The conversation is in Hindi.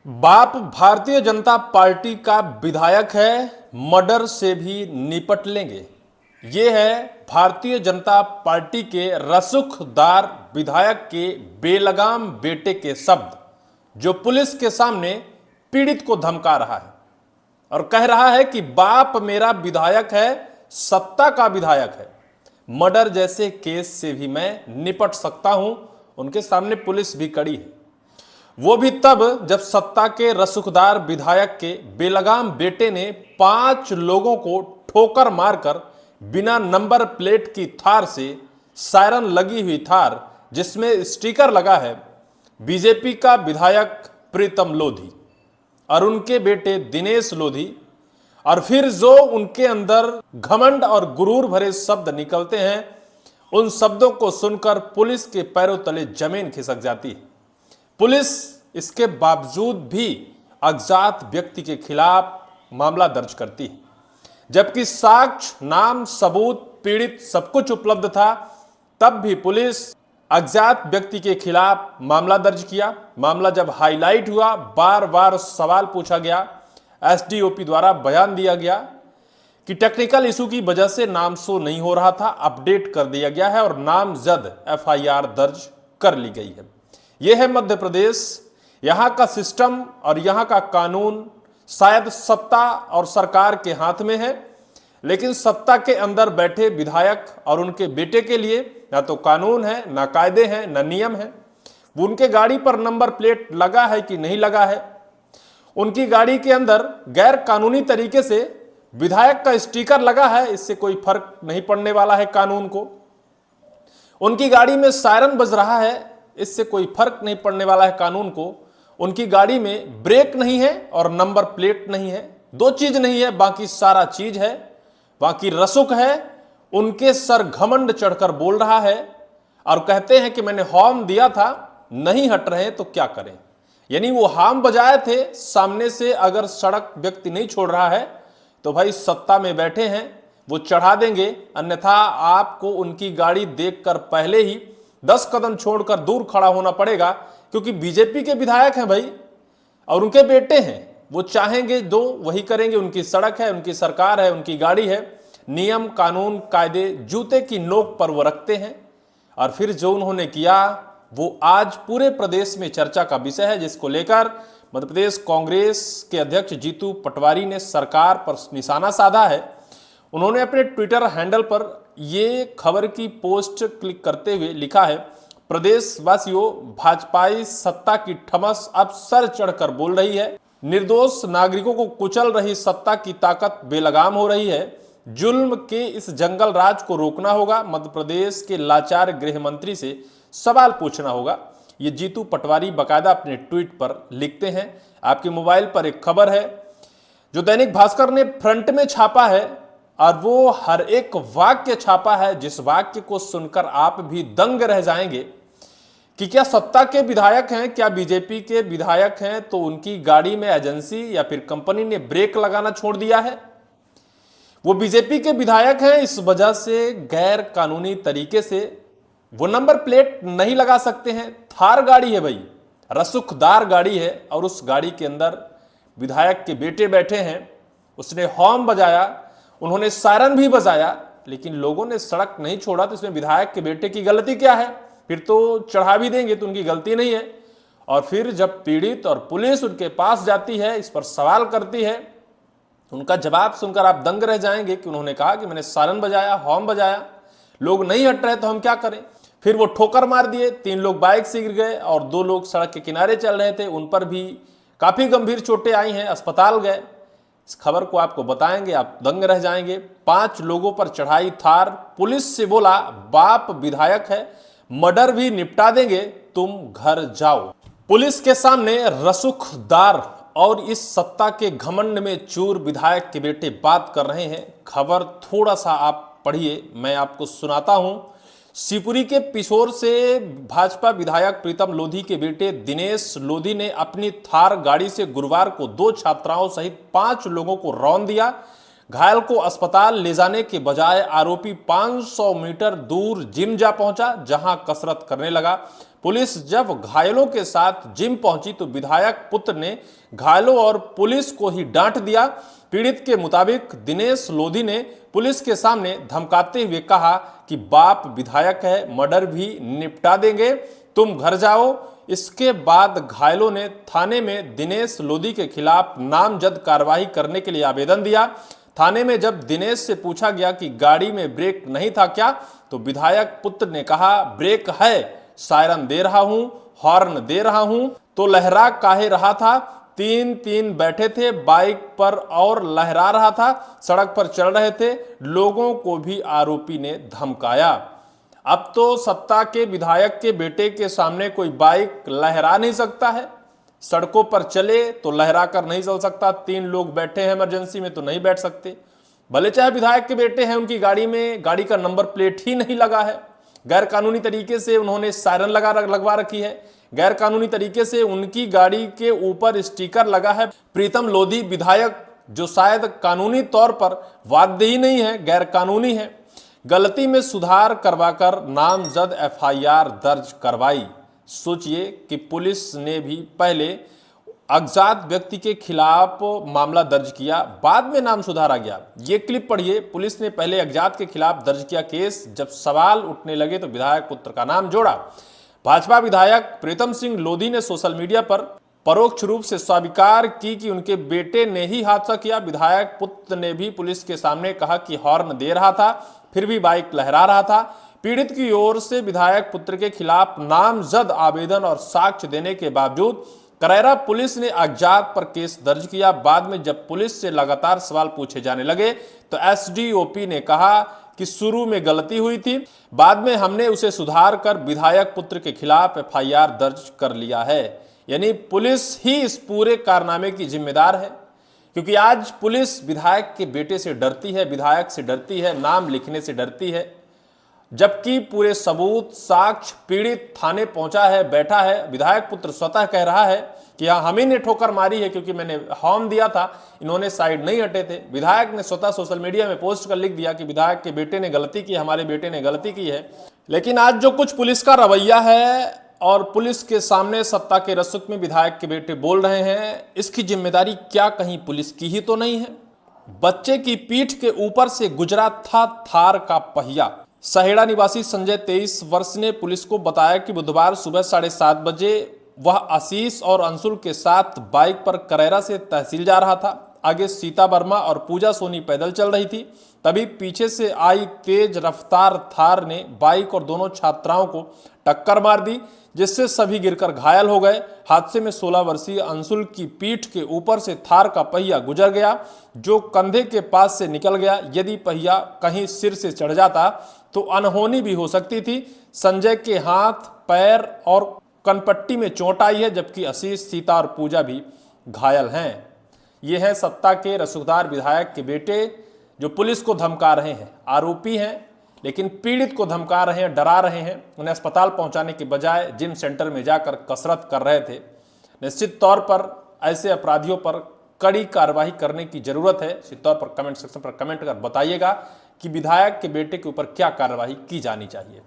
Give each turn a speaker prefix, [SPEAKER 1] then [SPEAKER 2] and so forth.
[SPEAKER 1] बाप भारतीय जनता पार्टी का विधायक है, मर्डर से भी निपट लेंगे। ये है भारतीय जनता पार्टी के रसूखदार विधायक के बेलगाम बेटे के शब्द, जो पुलिस के सामने पीड़ित को धमका रहा है और कह रहा है कि बाप मेरा विधायक है, सत्ता का विधायक है, मर्डर जैसे केस से भी मैं निपट सकता हूं। उनके सामने पुलिस भी खड़ी है, वो भी तब जब सत्ता के रसूखदार विधायक के बेलगाम बेटे ने 5 लोगों को ठोकर मारकर बिना नंबर प्लेट की थार से, सायरन लगी हुई थार जिसमें स्टिकर लगा है बीजेपी का विधायक प्रीतम लोधी और उनके बेटे दिनेश लोधी, और फिर जो उनके अंदर घमंड और गुरूर भरे शब्द निकलते हैं, उन शब्दों को सुनकर पुलिस के पैरों तले जमीन खिसक जाती है। पुलिस इसके बावजूद भी अज्ञात व्यक्ति के खिलाफ मामला दर्ज करती है, जबकि साक्ष्य, नाम, सबूत, पीड़ित सब कुछ उपलब्ध था, तब भी पुलिस अज्ञात व्यक्ति के खिलाफ मामला दर्ज किया। मामला जब हाईलाइट हुआ, बार बार सवाल पूछा गया, एसडीओपी द्वारा बयान दिया गया कि टेक्निकल इशू की वजह से नाम शो नहीं हो रहा था, अपडेट कर दिया गया है और नामजद एफआईआर दर्ज कर ली गई है। यह है मध्य प्रदेश। यहां का सिस्टम और यहां का कानून शायद सत्ता और सरकार के हाथ में है, लेकिन सत्ता के अंदर बैठे विधायक और उनके बेटे के लिए ना तो कानून है, ना कायदे हैं, ना नियम है। उनके गाड़ी पर नंबर प्लेट लगा है कि नहीं लगा है, उनकी गाड़ी के अंदर गैर कानूनी तरीके से विधायक का स्टिकर लगा है, इससे कोई फर्क नहीं पड़ने वाला है कानून को। उनकी गाड़ी में सायरन बज रहा है, इससे कोई फर्क नहीं पड़ने वाला है कानून को। उनकी गाड़ी में ब्रेक नहीं है और नंबर प्लेट नहीं है, 2 चीज नहीं है, बाकी सारा चीज है। बाकी रसूख है, उनके सर घमंड चढ़कर बोल रहा है और कहते हैं कि मैंने हॉर्न दिया था, नहीं हट रहे तो क्या करें। यानी वो हॉर्न बजाए थे, सामने से अगर सड़क व्यक्ति नहीं छोड़ रहा है तो भाई सत्ता में बैठे हैं, वो चढ़ा देंगे, अन्यथा आपको उनकी गाड़ी देखकर पहले ही 10 कदम छोड़कर दूर खड़ा होना पड़ेगा, क्योंकि बीजेपी के विधायक हैं भाई और उनके बेटे हैं। वो चाहेंगे जो वही करेंगे, उनकी सड़क है, उनकी सरकार है, उनकी गाड़ी है, नियम, कानून, कायदे जूते की नोक पर वो रखते हैं। और फिर जो उन्होंने किया वो आज पूरे प्रदेश में चर्चा का विषय है, जिसको लेकर मध्य प्रदेश कांग्रेस के अध्यक्ष जीतू पटवारी ने सरकार पर निशाना साधा है। उन्होंने अपने ट्विटर हैंडल पर ये खबर की पोस्ट क्लिक करते हुए लिखा है, प्रदेशवासियों, भाजपाई सत्ता की ठमस अब सर चढ़कर बोल रही है, निर्दोष नागरिकों को कुचल रही सत्ता की ताकत बेलगाम हो रही है। जुल्म के इस जंगल राज को रोकना होगा, मध्य प्रदेश के लाचार गृह मंत्री से सवाल पूछना होगा। ये जीतू पटवारी बाकायदा अपने ट्वीट पर लिखते हैं। आपके मोबाइल पर एक खबर है जो दैनिक भास्कर ने फ्रंट में छापा है और वो हर एक वाक्य छापा है जिस वाक्य को सुनकर आप भी दंग रह जाएंगे कि क्या सत्ता के विधायक हैं, क्या बीजेपी के विधायक हैं तो उनकी गाड़ी में एजेंसी या फिर कंपनी ने ब्रेक लगाना छोड़ दिया है। वो बीजेपी के विधायक हैं, इस वजह से गैर कानूनी तरीके से वो नंबर प्लेट नहीं लगा सकते हैं। थार गाड़ी है भाई, रसूखदार गाड़ी है, और उस गाड़ी के अंदर विधायक के बेटे बैठे हैं। उसने हॉर्न बजाया, उन्होंने सायरन भी बजाया, लेकिन लोगों ने सड़क नहीं छोड़ा, तो इसमें विधायक के बेटे की गलती क्या है? फिर तो चढ़ा भी देंगे तो उनकी गलती नहीं है। और फिर जब पीड़ित और पुलिस उनके पास जाती है, इस पर सवाल करती है, उनका जवाब सुनकर आप दंग रह जाएंगे कि उन्होंने कहा कि मैंने सायरन बजाया, हॉर्न बजाया, लोग नहीं हट रहे तो हम क्या करें। फिर वो ठोकर मार दिए, 3 लोग बाइक से गिर गए और 2 लोग सड़क के किनारे चल रहे थे, उन पर भी काफी गंभीर चोटें आई हैं, अस्पताल गए। इस खबर को आपको बताएंगे, आप दंग रह जाएंगे। 5 लोगों पर चढ़ाई थार, पुलिस से बोला बाप विधायक है, मर्डर भी निपटा देंगे, तुम घर जाओ। पुलिस के सामने रसूखदार और इस सत्ता के घमंड में चूर विधायक के बेटे बात कर रहे हैं। खबर थोड़ा सा आप पढ़िए, मैं आपको सुनाता हूं। शिवपुरी के पिछोर से भाजपा विधायक प्रीतम लोधी के बेटे दिनेश लोधी ने अपनी थार गाड़ी से गुरुवार को 2 छात्राओं सहित 5 लोगों को रौंद दिया। घायल को अस्पताल ले जाने के बजाय आरोपी 500 मीटर दूर जिम जा पहुंचा, जहां कसरत करने लगा। पुलिस जब घायलों के साथ जिम पहुंची तो विधायक पुत्र ने घायलों और पुलिस को ही डांट दिया। पीड़ित के मुताबिक दिनेश लोधी ने पुलिस के सामने धमकाते हुए कहा कि बाप विधायक है, मर्डर भी निपटा देंगे, तुम घर जाओ। इसके बाद घायलों ने थाने में दिनेश लोधी के खिलाफ नामजद कार्रवाई करने के लिए आवेदन दिया। थाने में जब दिनेश से पूछा गया कि गाड़ी में ब्रेक नहीं था क्या, तो विधायक पुत्र ने कहा ब्रेक है, सायरन दे रहा हूं, हॉर्न दे रहा हूं, तो लहरा काहे रहा था। तीन बैठे थे बाइक पर और लहरा रहा था, सड़क पर चल रहे थे, लोगों को भी आरोपी ने धमकाया। अब तो सत्ता के विधायक के बेटे के सामने कोई बाइक लहरा नहीं सकता है, सड़कों पर चले तो लहरा कर नहीं चल सकता, 3 लोग बैठे हैं इमरजेंसी में तो नहीं बैठ सकते। भले चाहे विधायक के बेटे हैं, उनकी गाड़ी में गाड़ी का नंबर प्लेट ही नहीं लगा है, गैर कानूनी तरीके से उन्होंने सायरन लगवा रखी है, गैर कानूनी तरीके से उनकी गाड़ी के ऊपर स्टिकर लगा है। प्रीतम लोधी विधायक, जो शायद कानूनी तौर पर वाद्य ही नहीं है, गैर कानूनी है, गलती में सुधार करवाकर नामजद एफआईआर दर्ज करवाई। सोचिए कि पुलिस ने भी पहले अज्ञात व्यक्ति के खिलाफ मामला दर्ज किया, बाद में नाम सुधारा गया। ये क्लिप पढ़िए, पुलिस ने पहले अज्ञात के खिलाफ दर्ज किया केस, जब सवाल उठने लगे तो विधायक पुत्र का नाम जोड़ा। भाजपा विधायक प्रीतम सिंह लोधी ने सोशल मीडिया पर परोक्ष रूप से स्वीकार की कि उनके बेटे ने ही हादसा किया। विधायक पुत्र ने भी पुलिस के सामने कहा कि हॉर्न दे रहा था, फिर भी बाइक लहरा रहा था। पीड़ित की ओर से विधायक पुत्र के खिलाफ नामजद आवेदन और साक्ष्य देने के बावजूद करैरा पुलिस ने अज्ञात पर केस दर्ज किया। बाद में जब पुलिस से लगातार सवाल पूछे जाने लगे तो एसडीओपी ने कहा कि शुरू में गलती हुई थी, बाद में हमने उसे सुधार कर विधायक पुत्र के खिलाफ एफआईआर दर्ज कर लिया है। यानी पुलिस ही इस पूरे कारनामे की जिम्मेदार है, क्योंकि आज पुलिस विधायक के बेटे से डरती है, विधायक से डरती है, नाम लिखने से डरती है, जबकि पूरे सबूत साक्ष्य पीड़ित थाने पहुंचा है, बैठा है। विधायक पुत्र स्वतः कह रहा है कि हाँ, हम ही ने ठोकर मारी है, क्योंकि मैंने हॉर्न दिया था, इन्होंने साइड नहीं हटे थे। विधायक ने स्वतः सोशल मीडिया में पोस्ट कर लिख दिया कि विधायक के बेटे ने गलती की, हमारे बेटे ने गलती की है। लेकिन आज जो कुछ पुलिस का रवैया है और पुलिस के सामने सत्ता के रसूख में विधायक के बेटे बोल रहे हैं, इसकी जिम्मेदारी क्या कहीं पुलिस की ही तो नहीं है? बच्चे की पीठ के ऊपर से गुजरा था थार का पहिया। सहेड़ा निवासी संजय 23 वर्ष ने पुलिस को बताया कि बुधवार सुबह 7:30 बजे वह आशीष और अंशुल के साथ बाइक पर करैरा से तहसील जा रहा था। आगे सीता वर्मा और पूजा सोनी पैदल चल रही थी। तभी पीछे से आई तेज रफ्तार थार ने बाइक और दोनों छात्राओं को टक्कर मार दी, जिससे सभी गिरकर घायल हो गए। हादसे में 16 वर्षीय अंशुल की पीठ के ऊपर से थार का पहिया गुजर गया, जो कंधे के पास से निकल गया। यदि पहिया कहीं सिर से चढ़ जाता तो अनहोनी भी हो सकती थी। संजय के हाथ, पैर और कनपट्टी में चोट आई है, जबकि आशीष, सीता और पूजा भी घायल हैं। ये हैं सत्ता के रसूखदार विधायक के बेटे, जो पुलिस को धमका रहे हैं, आरोपी हैं, लेकिन पीड़ित को धमका रहे हैं, डरा रहे हैं। उन्हें अस्पताल पहुंचाने के बजाय जिम सेंटर में जाकर कसरत कर रहे थे। निश्चित तौर पर ऐसे अपराधियों पर कड़ी कार्रवाई करने की जरूरत है। निश्चित तौर पर कमेंट सेक्शन पर कमेंट कर बताइएगा कि विधायक के बेटे के ऊपर क्या कार्रवाई की जानी चाहिए।